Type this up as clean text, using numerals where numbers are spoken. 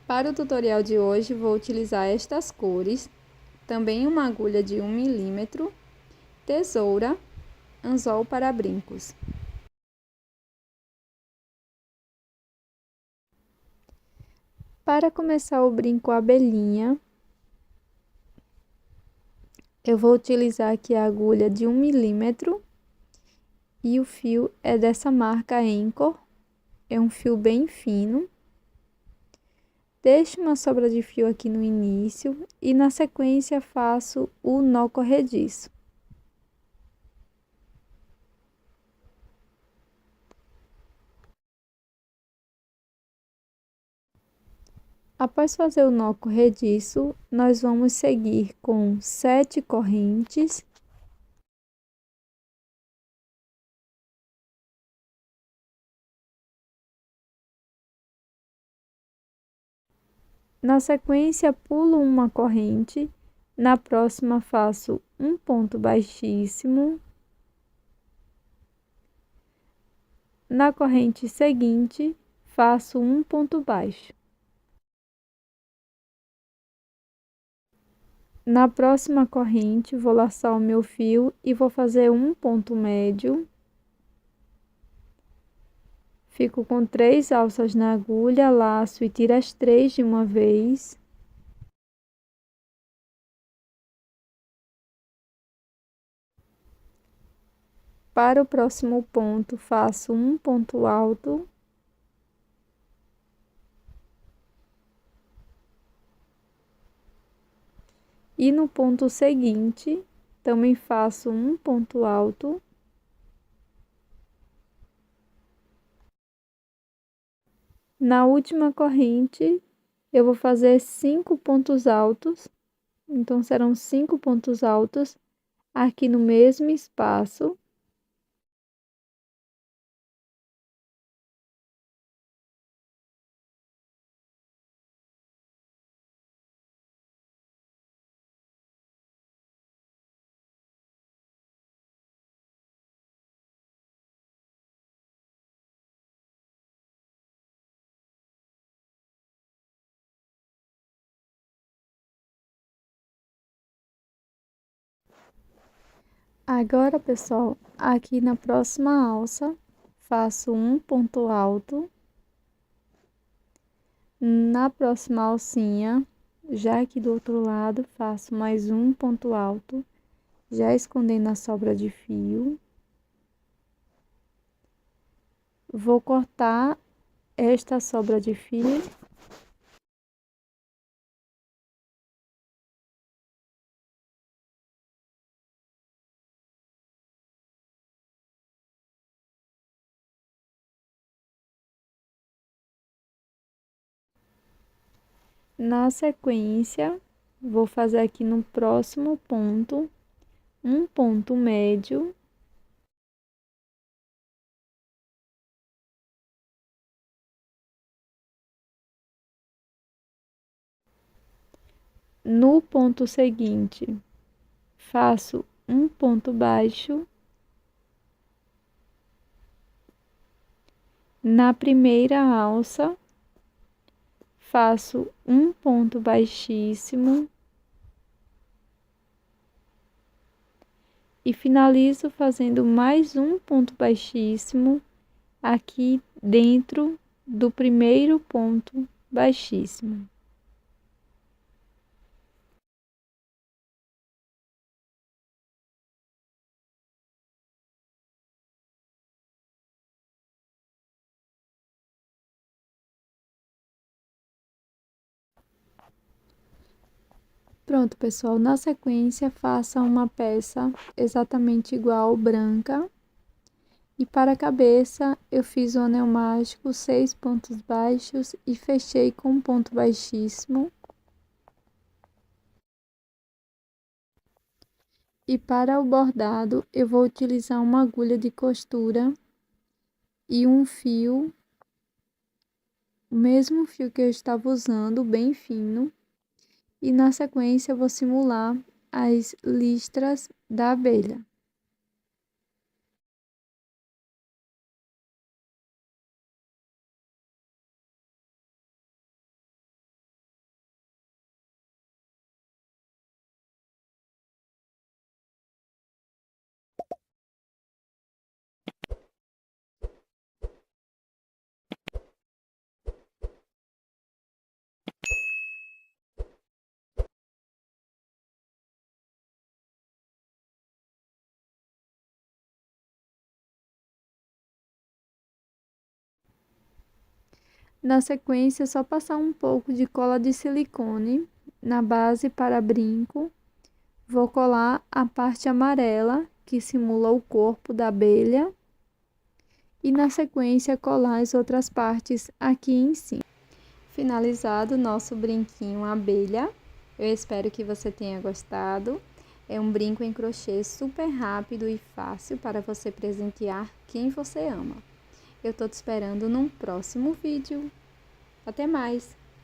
Para o tutorial de hoje, vou utilizar estas cores, também uma agulha de 1 milímetro, tesoura, anzol para brincos. Para começar o brinco abelhinha, eu vou utilizar aqui a agulha de 1 milímetro e o fio é dessa marca Anchor, é um fio bem fino. Deixo uma sobra de fio aqui no início e na sequência faço o nó corrediço. Após fazer o nó corrediço, nós vamos seguir com 7 correntes. Na sequência, pulo uma corrente, na próxima faço um ponto baixíssimo. Na corrente seguinte, faço um ponto baixo. Na próxima corrente, vou laçar o meu fio e vou fazer um ponto médio. Fico com 3 alças na agulha, laço e tiro as 3 de uma vez. Para o próximo ponto, faço um ponto alto. E no ponto seguinte, também faço um ponto alto. Na última corrente, eu vou fazer 5 pontos altos. Então, serão 5 pontos altos aqui no mesmo espaço. Agora, pessoal, aqui na próxima alça, faço um ponto alto. Na próxima alcinha, já aqui do outro lado, faço mais um ponto alto, já escondendo a sobra de fio. Vou cortar esta sobra de fio. Na sequência, vou fazer aqui no próximo ponto, um ponto médio. No ponto seguinte, faço um ponto baixo. Na primeira alça, faço um ponto baixíssimo. E finalizo fazendo mais um ponto baixíssimo aqui dentro do primeiro ponto baixíssimo. Pronto, pessoal, na sequência faça uma peça exatamente igual branca. E para a cabeça, eu fiz o anel mágico, 6 pontos baixos e fechei com um ponto baixíssimo. E para o bordado, eu vou utilizar uma agulha de costura e um fio, o mesmo fio que eu estava usando, bem fino. E na sequência, eu vou simular as listras da abelha. Na sequência, é só passar um pouco de cola de silicone na base para brinco. Vou colar a parte amarela, que simula o corpo da abelha. E na sequência, colar as outras partes aqui em cima. Finalizado o nosso brinquinho abelha. Eu espero que você tenha gostado. É um brinco em crochê super rápido e fácil para você presentear quem você ama. Eu tô te esperando num próximo vídeo. Até mais!